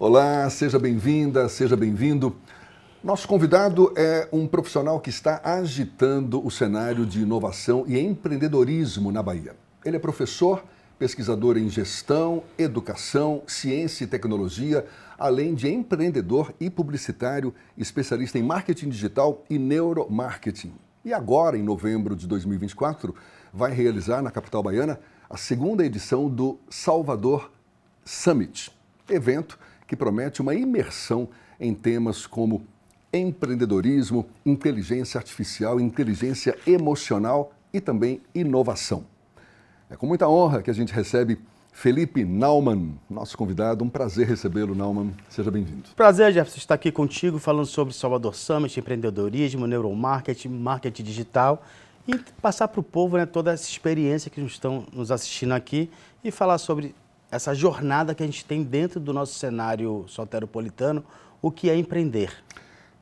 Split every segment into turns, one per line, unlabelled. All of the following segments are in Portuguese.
Olá, seja bem-vinda, seja bem-vindo. Nosso convidado é um profissional que está agitando o cenário de inovação e empreendedorismo na Bahia. Ele é professor, pesquisador em gestão, educação, ciência e tecnologia, além de empreendedor e publicitário, especialista em marketing digital e neuromarketing. E agora, em novembro de 2024, vai realizar na capital baiana a segunda edição do Salvador Summit, evento que promete uma imersão em temas como empreendedorismo, inteligência artificial, inteligência emocional e também inovação. É com muita honra que a gente recebe Felipe Naumann, nosso convidado. Um prazer recebê-lo, Naumann. Seja bem-vindo.
Prazer, Jefferson, estar aqui contigo falando sobre Salvador Summit, empreendedorismo, neuromarketing, marketing digital e passar para o povo, toda essa experiência que estão nos assistindo aqui e falar sobre essa jornada que a gente tem dentro do nosso cenário soteropolitano, o que é empreender.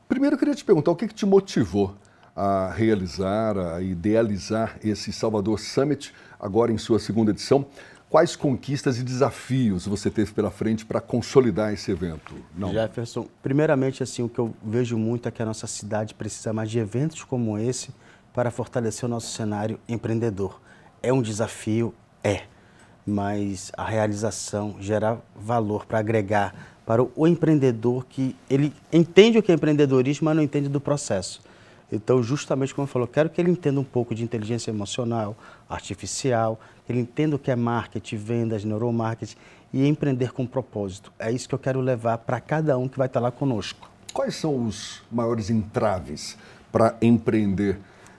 Primeiro, eu queria te perguntar o que te motivou a realizar, a idealizar esse Salvador Summit, agora em sua segunda edição. Quais conquistas e desafios você teve pela frente para consolidar esse evento? Não.
Jefferson, primeiramente, o que eu vejo muito é que a nossa cidade precisa mais de eventos como esse para fortalecer o nosso cenário empreendedor. É um desafio? Mas a realização gera valor para agregar para o empreendedor que ele entende o que é empreendedorismo, mas não entende do processo. Então, justamente como eu falei, eu quero que ele entenda um pouco de inteligência emocional, artificial, que ele entenda o que é marketing, vendas, neuromarketing e empreender com propósito. É isso que eu quero levar para cada um que vai estar lá conosco.
Quais são os maiores entraves para empreender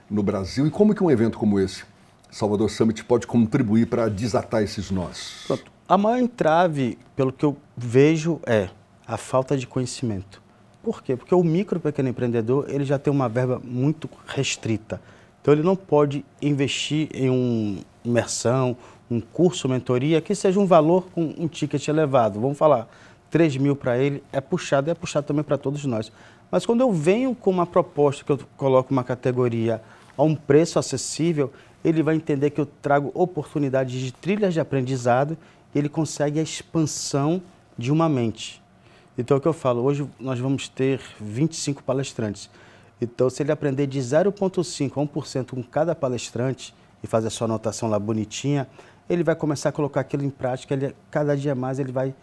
no Brasil e como que um evento como esse, Salvador Summit, pode contribuir para desatar esses nós?
Pronto. A maior entrave, pelo que eu vejo, é a falta de conhecimento. Por quê? Porque o micro e pequeno empreendedor ele já tem uma verba muito restrita. Então ele não pode investir em uma imersão, um curso, mentoria, que seja um valor com um ticket elevado. Vamos falar, 3 mil para ele é puxado também para todos nós. Mas quando eu venho com uma proposta, que eu coloco uma categoria a um preço acessível, ele vai entender que eu trago oportunidades de trilhas de aprendizado e ele consegue a expansão de uma mente. Então, é o que eu falo, hoje nós vamos ter 25 palestrantes. Então, se ele aprender de 0,5% a 1% com cada palestrante e fazer a sua anotação lá bonitinha, ele vai começar a colocar aquilo em prática, cada dia mais ele vai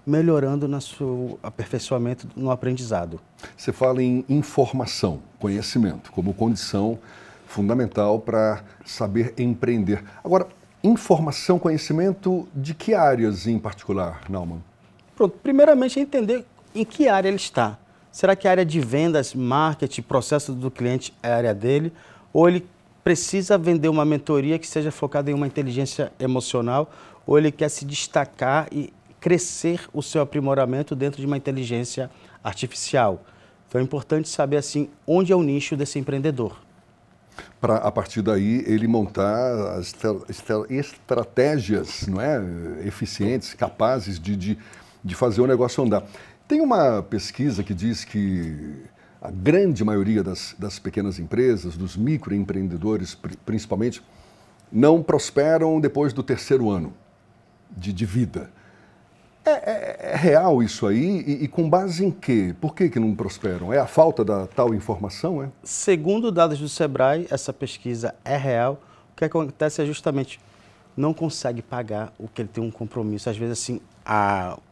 melhorando no seu aperfeiçoamento no aprendizado.
Você fala em informação, conhecimento, como condição fundamental para saber empreender. Agora, informação, conhecimento de que áreas em particular, Naumann?
Pronto, primeiramente é entender em que área ele está. Será que a área de vendas, marketing, processo do cliente é a área dele? Ou ele precisa vender uma mentoria que seja focada em uma inteligência emocional? Ou ele quer se destacar e crescer o seu aprimoramento dentro de uma inteligência artificial? Então é importante saber onde é o nicho desse empreendedor.
Para, a partir daí, ele montar as estratégias, não é, eficientes, capazes de fazer o negócio andar. Tem uma pesquisa que diz que a grande maioria das pequenas empresas, dos microempreendedores principalmente, não prosperam depois do 3º ano de vida. É real isso aí? E com base em quê? Por que não prosperam? É a falta da tal informação?
Segundo dados do Sebrae, essa pesquisa é real. O que acontece é justamente não consegue pagar o que ele tem um compromisso. Às vezes, o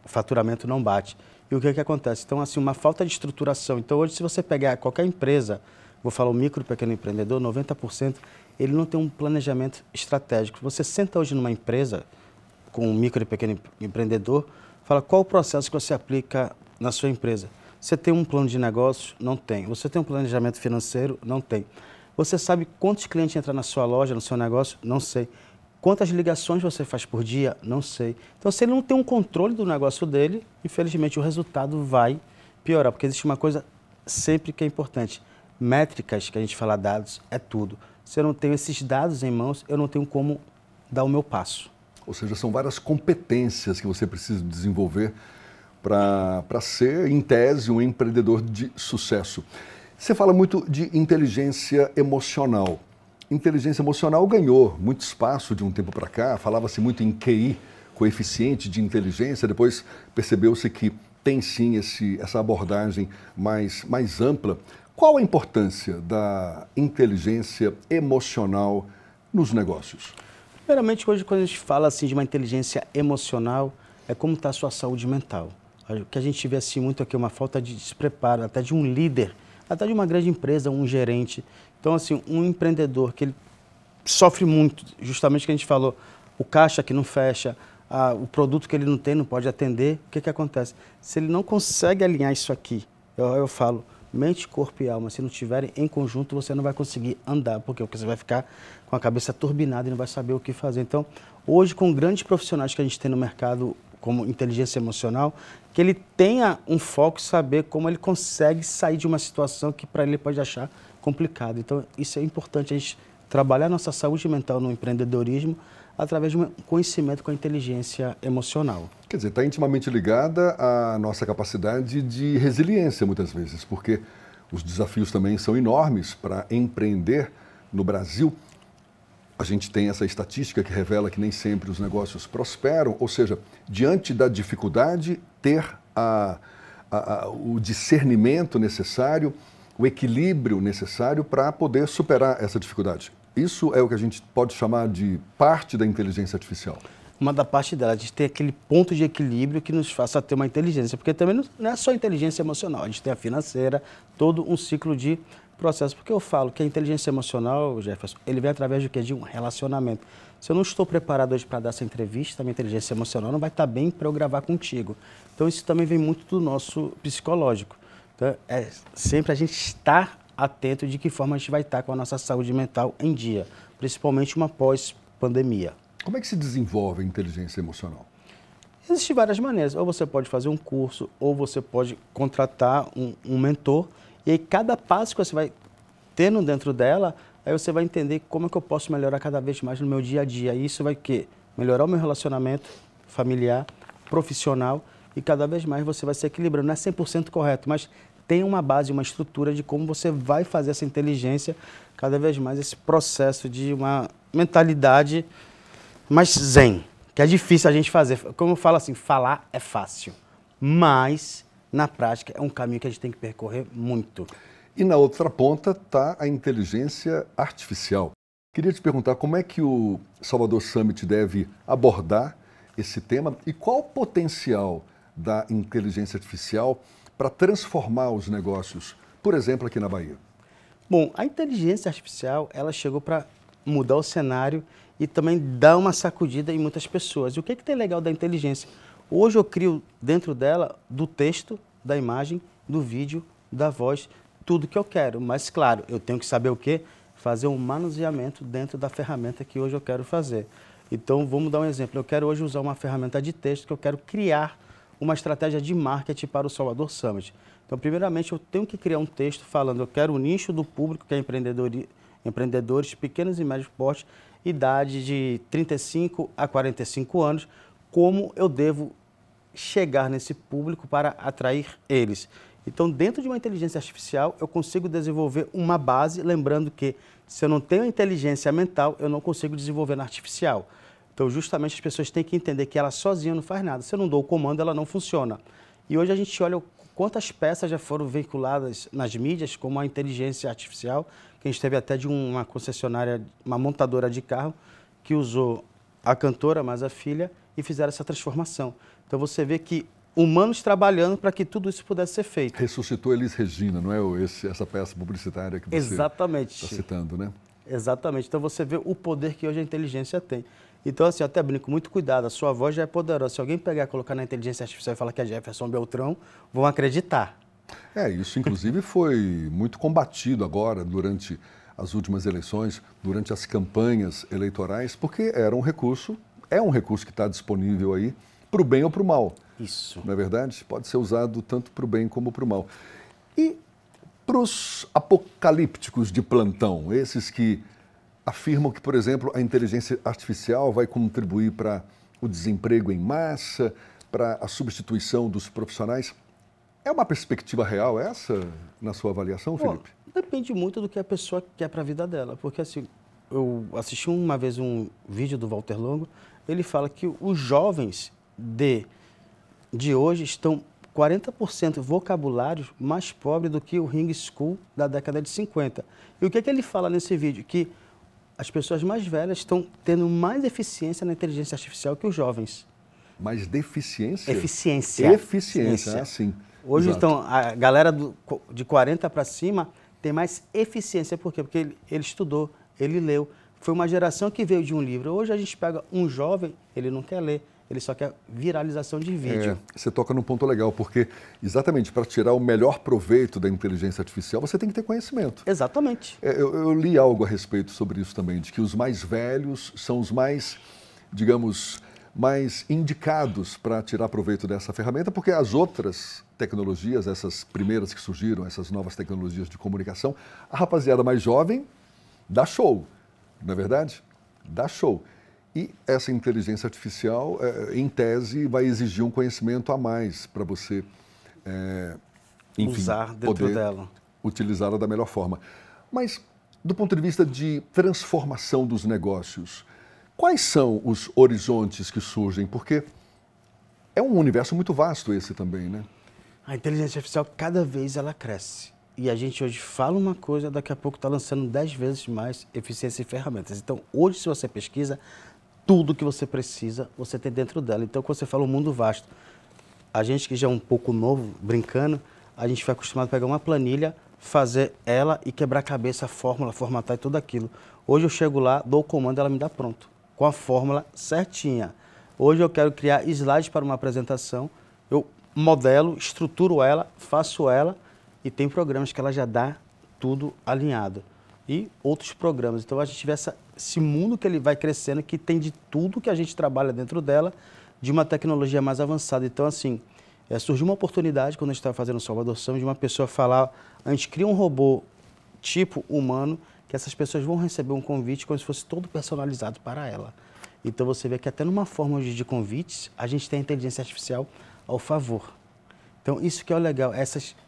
faturamento não bate. E o que acontece? Então, uma falta de estruturação. Então, hoje, se você pegar qualquer empresa, vou falar o micro e pequeno empreendedor, 90%, ele não tem um planejamento estratégico. Você senta hoje numa empresa com um micro e pequeno empreendedor, fala qual o processo que você aplica na sua empresa. Você tem um plano de negócio? Não tem. Você tem um planejamento financeiro? Não tem. Você sabe quantos clientes entram na sua loja, no seu negócio? Não sei. Quantas ligações você faz por dia? Não sei. Então, se ele não tem um controle do negócio dele, infelizmente o resultado vai piorar, porque existe uma coisa sempre que é importante. Métricas, que a gente fala dados, é tudo. Se eu não tenho esses dados em mãos, eu não tenho como dar o meu passo.
Ou seja, são várias competências que você precisa desenvolver para ser, em tese, um empreendedor de sucesso. Você fala muito de inteligência emocional. Inteligência emocional ganhou muito espaço de um tempo para cá, falava-se muito em QI, coeficiente de inteligência, depois percebeu-se que tem sim essa abordagem mais ampla. Qual a importância da inteligência emocional nos negócios?
Primeiramente, hoje, quando a gente fala assim de uma inteligência emocional, é como está a sua saúde mental. O que a gente vê assim muito aqui é uma falta de despreparo, até de um líder, até de uma grande empresa, um gerente. Então, assim, um empreendedor que ele sofre muito, justamente o que a gente falou, o caixa que não fecha, o produto que ele não tem, não pode atender, o que acontece? Se ele não consegue alinhar isso aqui, eu falo, mente, corpo e alma, se não estiverem em conjunto, você não vai conseguir andar, porque você vai ficar com a cabeça turbinada e não vai saber o que fazer. Então, hoje, com grandes profissionais que a gente tem no mercado, como inteligência emocional, que ele tenha um foco, saber como ele consegue sair de uma situação que para ele pode achar complicado. Então, isso é importante, a gente trabalhar nossa saúde mental no empreendedorismo através de um conhecimento com a inteligência emocional.
Quer dizer, está intimamente ligada à nossa capacidade de resiliência, muitas vezes, porque os desafios também são enormes para empreender no Brasil. A gente tem essa estatística que revela que nem sempre os negócios prosperam, ou seja, diante da dificuldade, ter o discernimento necessário, o equilíbrio necessário para poder superar essa dificuldade. Isso é o que a gente pode chamar de parte da inteligência artificial.
Uma da parte dela, a gente tem aquele ponto de equilíbrio que nos faça ter uma inteligência, porque também não é só inteligência emocional, a gente tem a financeira, todo um ciclo de processo. Porque eu falo que a inteligência emocional, Jefferson, ele vem através do quê? De um relacionamento. Se eu não estou preparado hoje para dar essa entrevista, a minha inteligência emocional não vai estar bem para eu gravar contigo. Então isso também vem muito do nosso psicológico. Então, é sempre a gente estar atento de que forma a gente vai estar com a nossa saúde mental em dia, principalmente uma pós-pandemia.
Como é que se desenvolve a inteligência emocional?
Existem várias maneiras. Ou você pode fazer um curso, ou você pode contratar um mentor, e aí cada passo que você vai tendo dentro dela, aí você vai entender como é que eu posso melhorar cada vez mais no meu dia a dia. E isso vai o quê? Melhorar o meu relacionamento familiar, profissional, e cada vez mais você vai se equilibrando. Não é 100% correto, mas tem uma base, uma estrutura de como você vai fazer essa inteligência, cada vez mais esse processo de uma mentalidade mais zen, que é difícil a gente fazer. Como eu falo assim, falar é fácil, mas na prática é um caminho que a gente tem que percorrer muito.
E na outra ponta está a inteligência artificial. Queria te perguntar como é que o Salvador Summit deve abordar esse tema e qual o potencial da inteligência artificial para transformar os negócios, por exemplo, aqui na Bahia?
Bom, a inteligência artificial, ela chegou para mudar o cenário e também dar uma sacudida em muitas pessoas. E o que tem legal da inteligência? Hoje eu crio dentro dela do texto, da imagem, do vídeo, da voz, tudo que eu quero. Mas, claro, eu tenho que saber o quê? Fazer um manuseamento dentro da ferramenta que hoje eu quero fazer. Então, vamos dar um exemplo. Eu quero hoje usar uma ferramenta de texto que eu quero criar uma estratégia de marketing para o Salvador Summit. Então, primeiramente, eu tenho que criar um texto falando, eu quero o nicho do público, que é empreendedores pequenos e médios porte, idade de 35 a 45 anos, como eu devo chegar nesse público para atrair eles. Então, dentro de uma inteligência artificial, eu consigo desenvolver uma base, lembrando que se eu não tenho a inteligência mental, eu não consigo desenvolver na artificial. Então, justamente, as pessoas têm que entender que ela sozinha não faz nada. Se eu não dou o comando, ela não funciona. E hoje a gente olha quantas peças já foram veiculadas nas mídias, como a inteligência artificial, que a gente teve até de uma concessionária, uma montadora de carro, que usou a cantora, mais a filha, e fizeram essa transformação. Então, você vê que humanos trabalhando para que tudo isso pudesse ser feito.
Ressuscitou Elis Regina, não é essa peça publicitária que você está citando, né?
Exatamente. Então, você vê o poder que hoje a inteligência tem. Então, assim, eu até brinco, muito cuidado, a sua voz já é poderosa. Se alguém pegar e colocar na inteligência artificial e falar que é Jefferson Beltrão, vão acreditar.
Isso inclusive foi muito combatido agora durante as últimas eleições, durante as campanhas eleitorais, porque é um recurso que está disponível aí para o bem ou para o mal.
Isso.
Não é verdade? Pode ser usado tanto para o bem como para o mal. E para os apocalípticos de plantão, esses que afirmam que, por exemplo, a inteligência artificial vai contribuir para o desemprego em massa, para a substituição dos profissionais. É uma perspectiva real essa, na sua avaliação, Felipe?
Depende muito do que a pessoa quer para a vida dela. Porque, assim, eu assisti uma vez um vídeo do Walter Longo, ele fala que os jovens de hoje estão 40% vocabulário mais pobre do que o Ring School da década de 50. E o que ele fala nesse vídeo? Que as pessoas mais velhas estão tendo mais eficiência na inteligência artificial que os jovens.
Mais deficiência?
Eficiência.
Eficiência, sim.
Hoje,
Exato.
então, a galera de 40 para cima tem mais eficiência. Por quê? Porque ele estudou, ele leu. Foi uma geração que veio de um livro. Hoje a gente pega um jovem, ele não quer ler, ele só quer viralização de vídeo.
Você toca num ponto legal, porque exatamente para tirar o melhor proveito da inteligência artificial, você tem que ter conhecimento.
Exatamente.
Eu li algo a respeito sobre isso também, de que os mais velhos são os mais, digamos, mais indicados para tirar proveito dessa ferramenta, porque as outras tecnologias, essas primeiras que surgiram, essas novas tecnologias de comunicação, a rapaziada mais jovem dá show, não é verdade? Dá show. E essa inteligência artificial, em tese, vai exigir um conhecimento a mais para você, enfim,
usar dentro
poder
dela,
utilizá-la da melhor forma. Mas, do ponto de vista de transformação dos negócios, quais são os horizontes que surgem? Porque é um universo muito vasto esse também, né?
A inteligência artificial, cada vez ela cresce. E a gente hoje fala uma coisa, daqui a pouco está lançando 10 vezes mais eficiência e ferramentas. Então, hoje, se você pesquisa, tudo que você precisa, você tem dentro dela. Então, quando você fala um mundo vasto, a gente que já é um pouco novo, brincando, a gente foi acostumado a pegar uma planilha, fazer ela e quebrar a cabeça, a fórmula, formatar e tudo aquilo. Hoje eu chego lá, dou o comando, ela me dá pronto, com a fórmula certinha. Hoje eu quero criar slides para uma apresentação, eu modelo, estruturo ela, faço ela, e tem programas que ela já dá tudo alinhado. E outros programas. Então a gente vê esse mundo que ele vai crescendo, que tem de tudo que a gente trabalha dentro dela, de uma tecnologia mais avançada. Então, assim, surgiu uma oportunidade, quando a gente estava fazendo o Salvador Summit, de uma pessoa falar, a gente cria um robô tipo humano, que essas pessoas vão receber um convite como se fosse todo personalizado para ela. Então você vê que até numa forma de convites, a gente tem a inteligência artificial ao favor. Então isso que é o legal,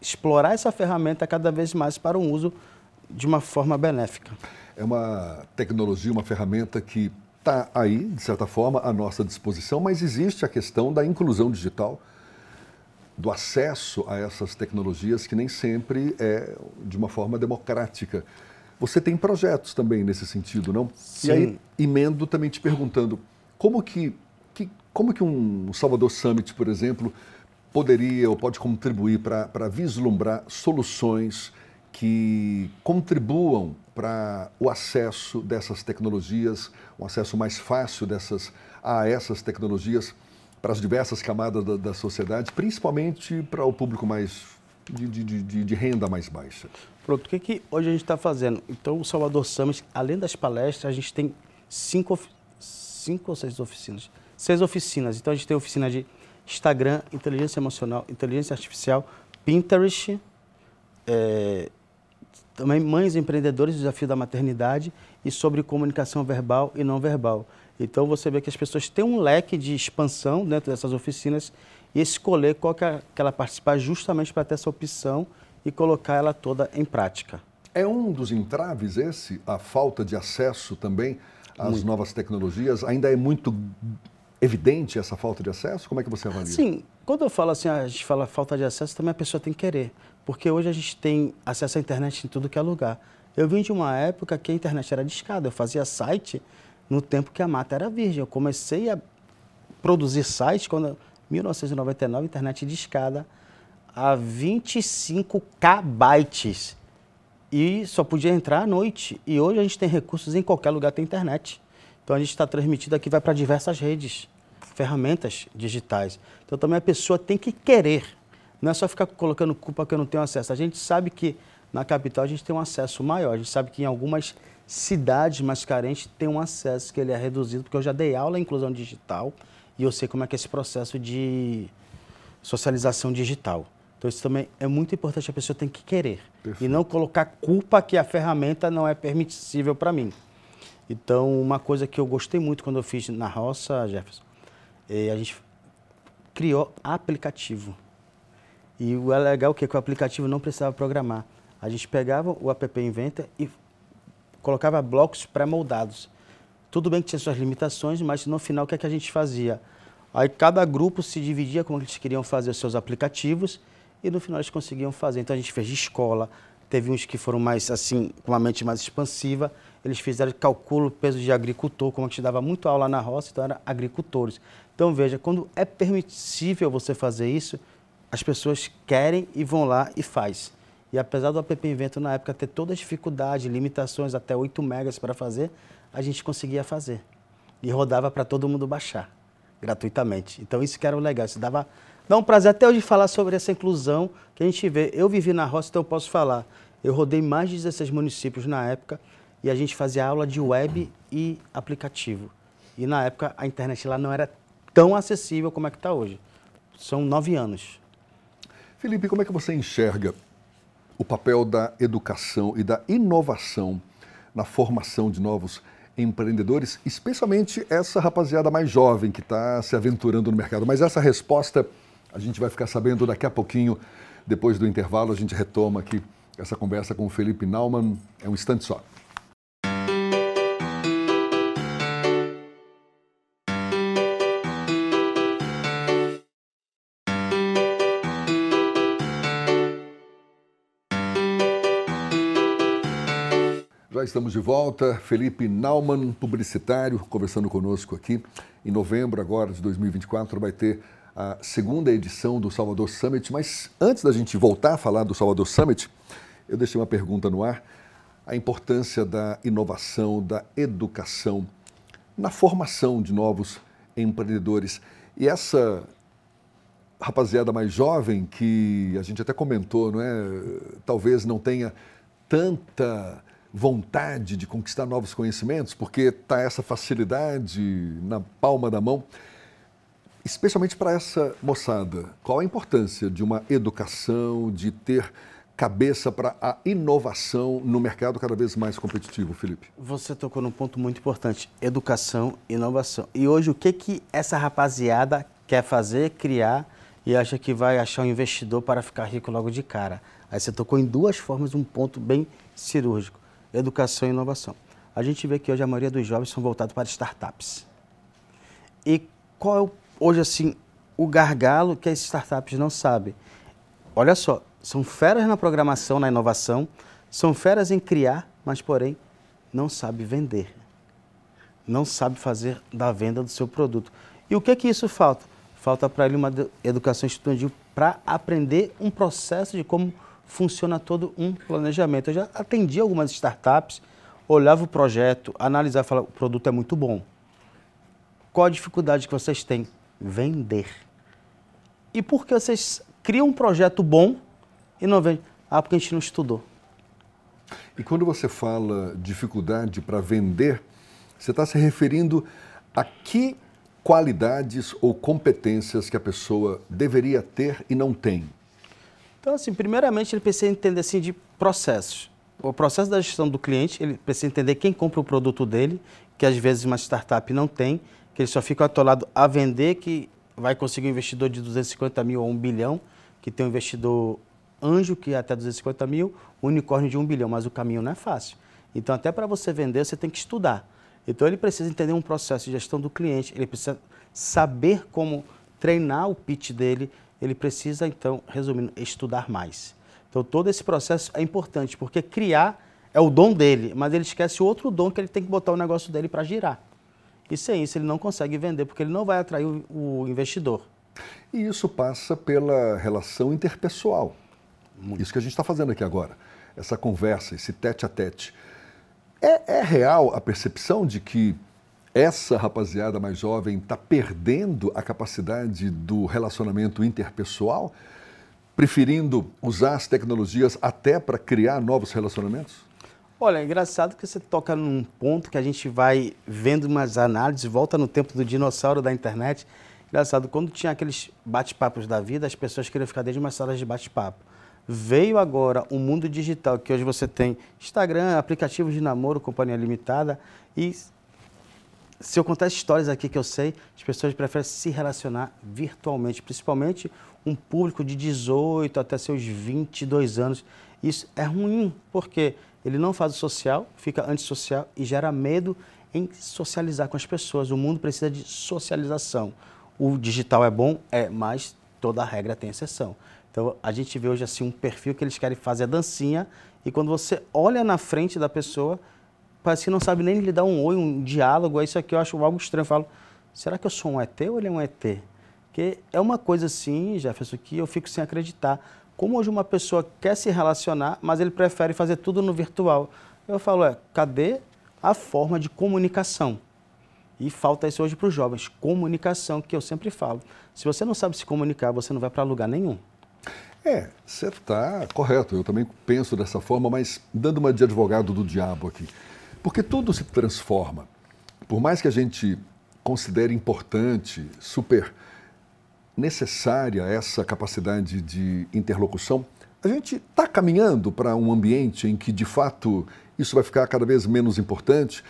explorar essa ferramenta cada vez mais para um uso de uma forma benéfica.
É uma tecnologia, uma ferramenta que está aí, de certa forma, à nossa disposição, mas existe a questão da inclusão digital, do acesso a essas tecnologias que nem sempre é de uma forma democrática. Você tem projetos também nesse sentido, não?
Sim.
E aí, emendo também te perguntando, como que um Salvador Summit, por exemplo, poderia ou pode contribuir para vislumbrar soluções que contribuam para o acesso dessas tecnologias, um acesso mais fácil a essas tecnologias para as diversas camadas da sociedade, principalmente para o público mais de renda mais baixa.
Pronto, o que hoje a gente está fazendo? Então, o Salvador Summit, além das palestras, a gente tem 5 ou 6 oficinas. 6 oficinas. Então, a gente tem oficina de Instagram, inteligência emocional, inteligência artificial, Pinterest, também mães empreendedores, desafio da maternidade e sobre comunicação verbal e não verbal. Então você vê que as pessoas têm um leque de expansão dentro dessas oficinas e escolher qual que ela participar justamente para ter essa opção e colocar ela toda em prática.
É um dos entraves esse, a falta de acesso também às novas tecnologias? Ainda é muito evidente essa falta de acesso? Como é que você avalia?
Sim, quando eu falo assim, a gente fala falta de acesso, também a pessoa tem que querer. Porque hoje a gente tem acesso à internet em tudo que é lugar. Eu vim de uma época que a internet era discada, eu fazia site no tempo que a mata era virgem. Eu comecei a produzir site quando, em 1999, internet discada a 25 KB. E só podia entrar à noite. E hoje a gente tem recursos, em qualquer lugar tem internet. Então a gente está transmitido aqui, vai para diversas redes, ferramentas digitais. Então também a pessoa tem que querer. Não é só ficar colocando culpa que eu não tenho acesso. A gente sabe que na capital a gente tem um acesso maior. A gente sabe que em algumas cidades mais carentes tem um acesso que ele é reduzido, porque eu já dei aula em inclusão digital e eu sei como é que é esse processo de socialização digital. Então isso também é muito importante, a pessoa tem que querer. Perfeito. E não colocar culpa que a ferramenta não é permissível para mim. Então uma coisa que eu gostei muito quando eu fiz na roça, Jefferson, a gente criou aplicativo. E o legal é que o aplicativo não precisava programar. A gente pegava o app Inventor e colocava blocos pré-moldados. Tudo bem que tinha suas limitações, mas no final o que é que a gente fazia? Aí cada grupo se dividia como eles queriam fazer os seus aplicativos e no final eles conseguiam fazer. Então a gente fez de escola, teve uns que foram mais assim, com uma mente mais expansiva, eles fizeram cálculo peso de agricultor, como a gente dava muito aula na roça, então eram agricultores. Então veja, quando é permissível você fazer isso, as pessoas querem e vão lá e faz. E apesar do App Invento na época ter toda a dificuldade, limitações até 8 megas para fazer, a gente conseguia fazer. E rodava para todo mundo baixar, gratuitamente. Então isso que era o legal, isso dá um prazer até hoje falar sobre essa inclusão que a gente vê. Eu vivi na roça, então eu posso falar. Eu rodei mais de 16 municípios na época e a gente fazia aula de web e aplicativo. E na época a internet lá não era tão acessível como é que está hoje. São 9 anos.
Felipe, como é que você enxerga o papel da educação e da inovação na formação de novos empreendedores, especialmente essa rapaziada mais jovem que está se aventurando no mercado? Mas essa resposta a gente vai ficar sabendo daqui a pouquinho, depois do intervalo. A gente retoma aqui essa conversa com o Felipe Naumann. É um instante só. Já estamos de volta. Felipe Naumann, publicitário, conversando conosco aqui. Em novembro agora de 2024 vai ter a segunda edição do Salvador Summit. Mas antes da gente voltar a falar do Salvador Summit, eu deixei uma pergunta no ar. A importância da inovação, da educação na formação de novos empreendedores. E essa rapaziada mais jovem que a gente até comentou, não é? Talvez não tenha tanta vontade de conquistar novos conhecimentos, porque está essa facilidade na palma da mão. Especialmente para essa moçada, qual a importância de uma educação, de ter cabeça para a inovação no mercado cada vez mais competitivo, Felipe?
Você tocou num ponto muito importante, educação e inovação. E hoje o que essa rapaziada quer fazer, criar e acha que vai achar um investidor para ficar rico logo de cara? Aí você tocou em duas formas, um ponto bem cirúrgico. Educação e inovação. A gente vê que hoje a maioria dos jovens são voltados para startups. E qual é hoje assim o gargalo que as startups não sabem? Olha só, são feras na programação, na inovação, são feras em criar, mas porém não sabe vender. Não sabe fazer da venda do seu produto. E o que isso falta? Falta para ele uma educação estudantil para aprender um processo de como funciona todo um planejamento. Eu já atendi algumas startups, olhava o projeto, analisava e falava, o produto é muito bom. Qual a dificuldade que vocês têm? Vender. E por que vocês criam um projeto bom e não vendem? Ah, porque a gente não estudou.
E quando você fala dificuldade para vender, você está se referindo a que qualidades ou competências que a pessoa deveria ter e não tem?
Então, assim, primeiramente, ele precisa entender assim, de processos. O processo da gestão do cliente, ele precisa entender quem compra o produto dele, que às vezes uma startup não tem, que ele só fica atolado a vender, que vai conseguir um investidor de 250 mil ou 1 bilhão, que tem um investidor anjo, que é até 250 mil, um unicórnio de 1 bilhão, mas o caminho não é fácil. Então, até para você vender, você tem que estudar. Então, ele precisa entender um processo de gestão do cliente, ele precisa saber como treinar o pitch dele, ele precisa, então, resumindo, estudar mais. Então, todo esse processo é importante, porque criar é o dom dele, mas ele esquece o outro dom que ele tem que botar o negócio dele para girar. E sem isso, ele não consegue vender, porque ele não vai atrair o investidor.
E isso passa pela relação interpessoal. Isso que a gente está fazendo aqui agora. Essa conversa, esse tete-a-tete. É real a percepção de que essa rapaziada mais jovem está perdendo a capacidade do relacionamento interpessoal, preferindo usar as tecnologias até para criar novos relacionamentos?
Olha, é engraçado que você toca num ponto que a gente vai vendo umas análises, volta no tempo do dinossauro da internet. Engraçado, quando tinha aqueles bate-papos da vida, as pessoas queriam ficar dentro de umas salas de bate-papo. Veio agora o mundo digital, que hoje você tem Instagram, aplicativos de namoro, companhia limitada, e se eu contar histórias aqui que eu sei, as pessoas preferem se relacionar virtualmente, principalmente um público de 18 até seus 22 anos. Isso é ruim, porque ele não faz o social, fica antissocial e gera medo em socializar com as pessoas. O mundo precisa de socialização. O digital é bom, mas toda regra tem exceção. Então, a gente vê hoje assim um perfil que eles querem fazer a dancinha e quando você olha na frente da pessoa, parece que não sabe nem lhe dar um oi, um diálogo. Isso aqui eu acho algo estranho. Eu falo, será que eu sou um ET ou ele é um ET? Porque é uma coisa assim, Jefferson, que eu fico sem acreditar. Como hoje uma pessoa quer se relacionar, mas ele prefere fazer tudo no virtual. Eu falo, cadê a forma de comunicação? E falta isso hoje para os jovens, comunicação, que eu sempre falo. Se você não sabe se comunicar, você não vai para lugar nenhum.
Você está correto, eu também penso dessa forma, mas dando uma de advogado do diabo aqui. Porque tudo se transforma. Por mais que a gente considere importante, super necessária essa capacidade de interlocução, a gente está caminhando para um ambiente em que, de fato, isso vai ficar cada vez menos importante,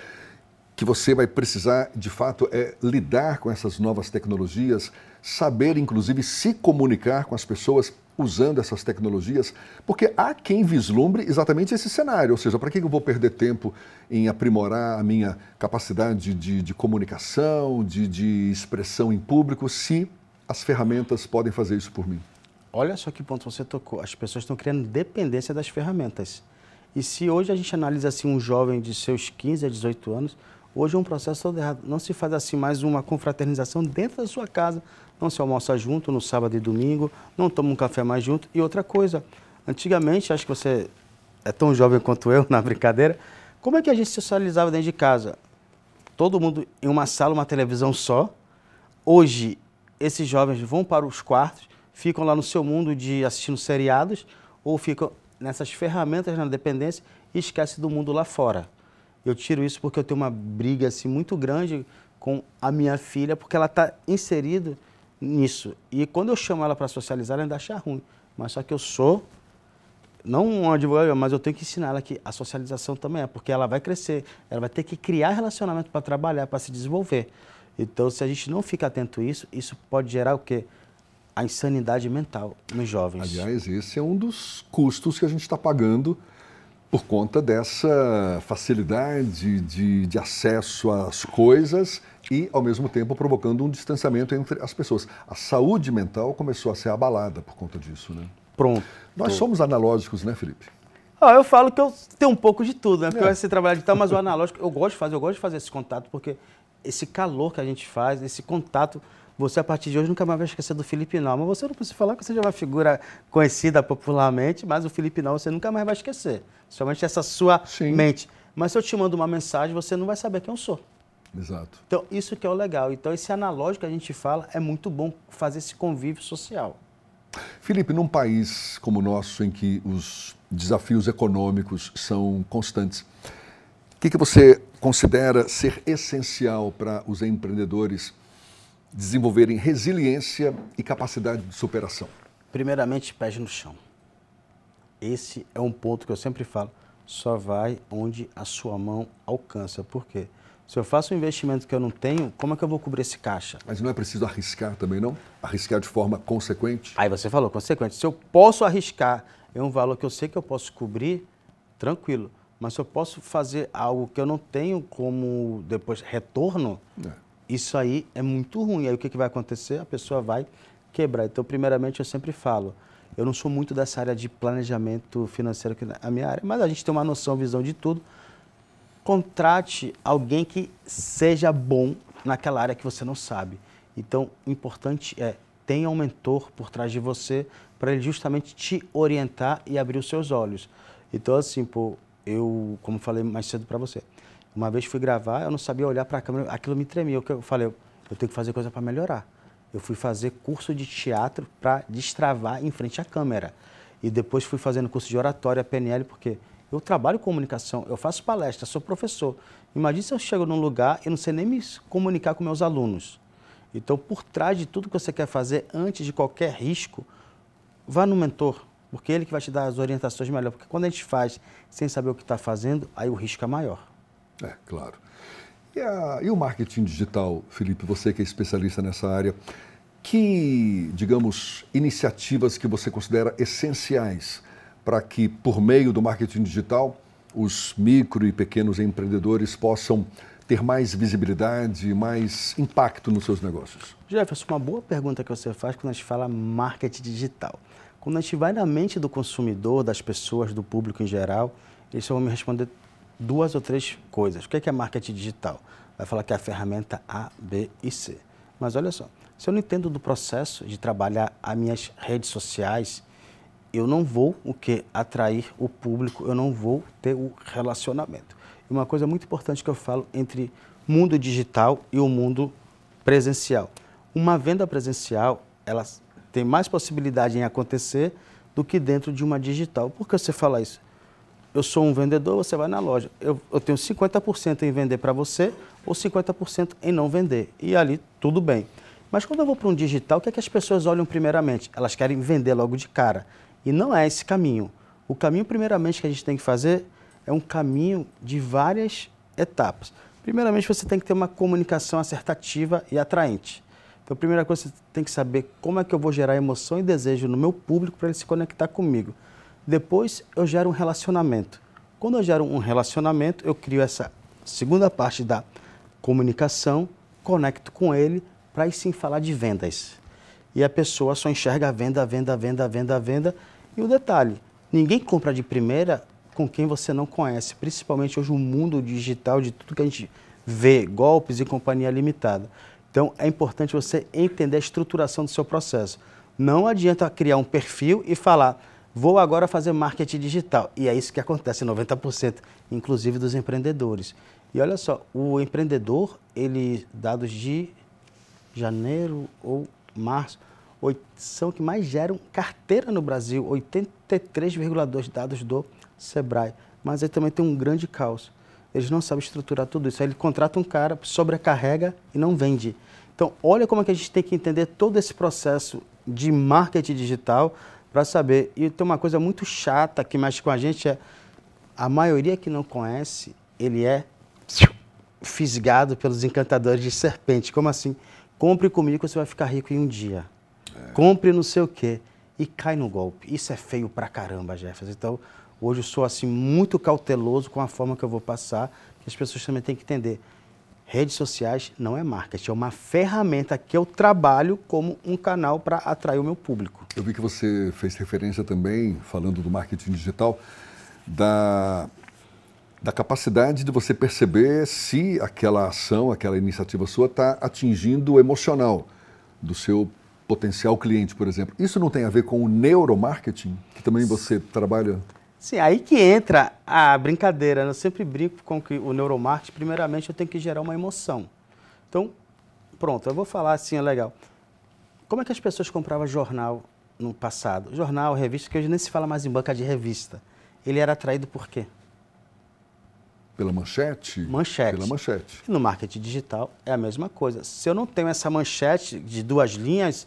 que você vai precisar, de fato, lidar com essas novas tecnologias, saber, inclusive, se comunicar com as pessoas usando essas tecnologias, porque há quem vislumbre exatamente esse cenário, ou seja, para que eu vou perder tempo em aprimorar a minha capacidade de comunicação, de expressão em público, se as ferramentas podem fazer isso por mim?
Olha só que ponto você tocou. As pessoas estão criando dependência das ferramentas. E se hoje a gente analisa assim um jovem de seus 15 a 18 anos, hoje é um processo todo errado. Não se faz assim mais uma confraternização dentro da sua casa, não se almoça junto no sábado e domingo, não toma um café mais junto. E outra coisa, antigamente, acho que você é tão jovem quanto eu, na brincadeira, como é que a gente socializava dentro de casa? Todo mundo em uma sala, uma televisão só. Hoje, esses jovens vão para os quartos, ficam lá no seu mundo de assistindo seriados ou ficam nessas ferramentas na dependência e esquecem do mundo lá fora. Eu tiro isso porque eu tenho uma briga assim, muito grande com a minha filha, porque ela está inserida nisso. E quando eu chamo ela para socializar, ela ainda acha ruim. Mas só que eu sou, não um advogado, mas eu tenho que ensinar ela que a socialização também porque ela vai crescer, ela vai ter que criar relacionamento para trabalhar, para se desenvolver. Então, se a gente não fica atento a isso, isso pode gerar o quê? A insanidade mental nos jovens.
Aliás, esse é um dos custos que a gente está pagando por conta dessa facilidade de acesso às coisas e, ao mesmo tempo, provocando um distanciamento entre as pessoas. A saúde mental começou a ser abalada por conta disso, né?
Pronto.
Nós somos analógicos, né, Felipe?
Eu falo que eu tenho um pouco de tudo, né? Porque eu sei trabalhar digital, mas o analógico eu gosto de fazer esse contato, porque esse calor que a gente faz, esse contato, você a partir de hoje nunca mais vai esquecer do Felipe Nau. Mas você não precisa falar que você já é uma figura conhecida popularmente, mas o Felipe Nau você nunca mais vai esquecer. Somente essa sua mente. Mas se eu te mando uma mensagem, você não vai saber quem eu sou.
Exato.
Então, isso que é o legal. Então, esse analógico que a gente fala é muito bom fazer esse convívio social.
Felipe, num país como o nosso, em que os desafios econômicos são constantes, o que você considera ser essencial para os empreendedores desenvolverem resiliência e capacidade de superação?
Primeiramente, pés no chão. Esse é um ponto que eu sempre falo, só vai onde a sua mão alcança. Por quê? Se eu faço um investimento que eu não tenho, como é que eu vou cobrir esse caixa?
Mas não é preciso arriscar também, não? Arriscar de forma consequente?
Aí você falou, consequente. Se eu posso arriscar, é um valor que eu sei que eu posso cobrir, tranquilo. Mas se eu posso fazer algo que eu não tenho como depois retorno, isso aí é muito ruim. Aí o que vai acontecer? A pessoa vai quebrar. Então, primeiramente, eu sempre falo, eu não sou muito dessa área de planejamento financeiro, que é a minha área, mas a gente tem uma noção, visão de tudo. Contrate alguém que seja bom naquela área que você não sabe. Então, o importante é tenha um mentor por trás de você para ele justamente te orientar e abrir os seus olhos. Então, assim, eu, como falei mais cedo para você, uma vez fui gravar, eu não sabia olhar para a câmera, aquilo me tremia. Eu falei, eu tenho que fazer coisa para melhorar. Eu fui fazer curso de teatro para destravar em frente à câmera. E depois fui fazendo curso de oratória, PNL, porque eu trabalho com comunicação, eu faço palestra, sou professor. Imagina se eu chego num lugar e não sei nem me comunicar com meus alunos. Então, por trás de tudo que você quer fazer, antes de qualquer risco, vá no mentor, porque ele que vai te dar as orientações melhores. Porque quando a gente faz sem saber o que está fazendo, aí o risco é maior.
Claro. E o marketing digital, Felipe, você que é especialista nessa área, que, digamos, iniciativas que você considera essenciais para que, por meio do marketing digital, os micro e pequenos empreendedores possam ter mais visibilidade, mais impacto nos seus negócios?
Jefferson, uma boa pergunta que você faz quando a gente fala marketing digital. Quando a gente vai na mente do consumidor, das pessoas, do público em geral, eles vão me responder 2 ou 3 coisas. O que é marketing digital? Vai falar que é a ferramenta A, B e C. Mas olha só, se eu não entendo do processo de trabalhar as minhas redes sociais, eu não vou atrair o público, eu não vou ter o relacionamento. E uma coisa muito importante que eu falo entre mundo digital e o mundo presencial. Uma venda presencial, ela tem mais possibilidade em acontecer do que dentro de uma digital. Por que você fala isso? Eu sou um vendedor, você vai na loja. Eu tenho 50% em vender para você ou 50% em não vender. E ali, tudo bem. Mas quando eu vou para um digital, o que é que as pessoas olham primeiramente? Elas querem vender logo de cara. E não é esse caminho. O caminho, primeiramente, que a gente tem que fazer é um caminho de várias etapas. Primeiramente, você tem que ter uma comunicação assertiva e atraente. Então, a primeira coisa, você tem que saber como é que eu vou gerar emoção e desejo no meu público para ele se conectar comigo. Depois, eu gero um relacionamento. Quando eu gero um relacionamento, eu crio essa segunda parte da comunicação, conecto com ele, para aí sim falar de vendas. E a pessoa só enxerga a venda, venda, venda, venda, venda. E o detalhe, ninguém compra de primeira com quem você não conhece, principalmente hoje o mundo digital, de tudo que a gente vê, golpes e companhia limitada. Então, é importante você entender a estruturação do seu processo. Não adianta criar um perfil e falar, vou agora fazer marketing digital. E é isso que acontece, 90%, inclusive dos empreendedores. E olha só, o empreendedor, dados de janeiro ou março, são que mais geram carteira no Brasil, 83,2 dados do Sebrae. Mas aí também tem um grande caos. Eles não sabem estruturar tudo isso. Aí ele contrata um cara, sobrecarrega e não vende. Então, olha como é que a gente tem que entender todo esse processo de marketing digital para saber. E tem uma coisa muito chata que mexe com a gente, a maioria que não conhece, ele é fisgado pelos encantadores de serpente. Como assim? Compre comigo que você vai ficar rico em um dia. Compre não sei o quê. E cai no golpe. Isso é feio pra caramba, Jefferson. Então, hoje eu sou assim muito cauteloso com a forma que eu vou passar, que as pessoas também têm que entender. Redes sociais não é marketing, é uma ferramenta que eu trabalho como um canal para atrair o meu público.
Eu vi que você fez referência também, falando do marketing digital, da capacidade de você perceber se aquela ação, aquela iniciativa sua está atingindo o emocional do seu potencial cliente, por exemplo. Isso não tem a ver com o neuromarketing, que também você trabalha?
Sim, aí que entra a brincadeira. Eu sempre brinco com que o neuromarketing, primeiramente, eu tenho que gerar uma emoção. Então, pronto, eu vou falar assim, é legal. Como é que as pessoas compravam jornal no passado? Jornal, revista, que hoje nem se fala mais em banca de revista. Ele era atraído por quê?
Pela manchete?
Manchete.
Pela manchete.
E no marketing digital é a mesma coisa. Se eu não tenho essa manchete de 2 linhas,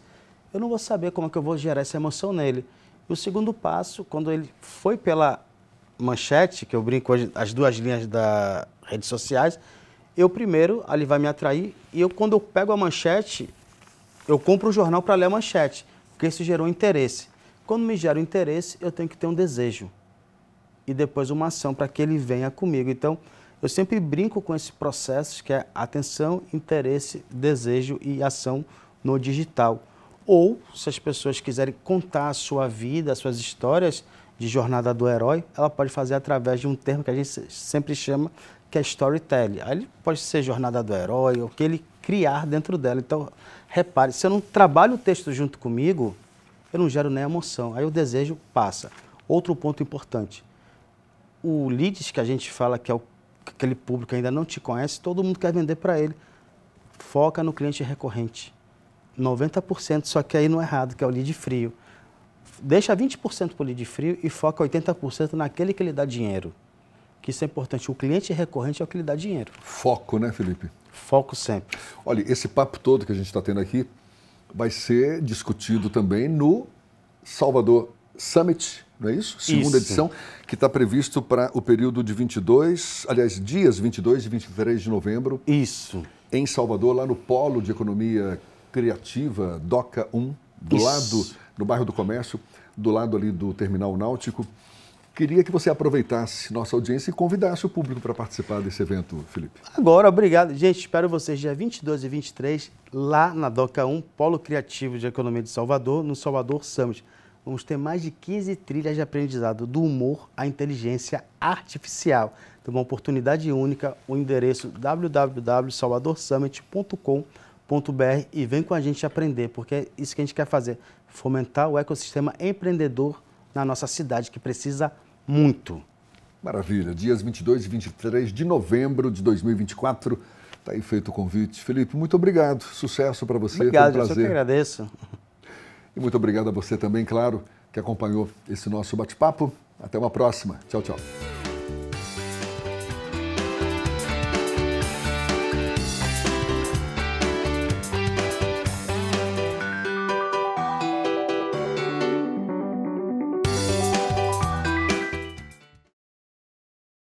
eu não vou saber como é que eu vou gerar essa emoção nele. E o segundo passo, quando ele foi pela manchete, que eu brinco hoje, as 2 linhas das redes sociais, eu primeiro, ali vai me atrair, e quando eu pego a manchete, eu compro o jornal para ler a manchete, porque isso gerou interesse. Quando me gera o interesse, eu tenho que ter um desejo. E depois uma ação para que ele venha comigo. Então, eu sempre brinco com esse processo que é atenção, interesse, desejo e ação no digital. Ou, se as pessoas quiserem contar a sua vida, as suas histórias de jornada do herói, ela pode fazer através de um termo que a gente sempre chama, que é storytelling. Aí ele pode ser jornada do herói, ou que ele criar dentro dela. Então, repare, se eu não trabalho o texto junto comigo, eu não gero nem emoção. Aí o desejo passa. Outro ponto importante. O leads que a gente fala que é aquele público que ainda não te conhece, todo mundo quer vender para ele. Foca no cliente recorrente. 90%, só que aí no errado, que é o lead frio. Deixa 20% para o lead frio e foca 80% naquele que lhe dá dinheiro. Que isso é importante. O cliente recorrente é o que lhe dá dinheiro.
Foco, né, Felipe?
Foco sempre.
Olha, esse papo todo que a gente está tendo aqui vai ser discutido também no Salvador Summit, não é isso? Segunda edição, que está previsto para o período de 22, aliás, dias 22 e 23 de novembro.
Isso.
Em Salvador, lá no Polo de Economia Criativa, DOCA 1, no bairro do Comércio, do lado ali do Terminal Náutico. Queria que você aproveitasse nossa audiência e convidasse o público para participar desse evento, Felipe.
Agora, obrigado. Gente, espero vocês dia 22 e 23 lá na DOCA 1, Polo Criativo de Economia de Salvador, no Salvador Summit. Vamos ter mais de 15 trilhas de aprendizado, do humor à inteligência artificial. Então, uma oportunidade única, o endereço www.salvadorsummit.com.br e vem com a gente aprender, porque é isso que a gente quer fazer, fomentar o ecossistema empreendedor na nossa cidade, que precisa muito.
Maravilha. Dias 22 e 23 de novembro de 2024. Está aí feito o convite. Felipe, muito obrigado. Sucesso para você.
Obrigado,
foi um prazer.
Eu que agradeço.
E muito obrigado a você também, claro, que acompanhou esse nosso bate-papo. Até uma próxima. Tchau, tchau.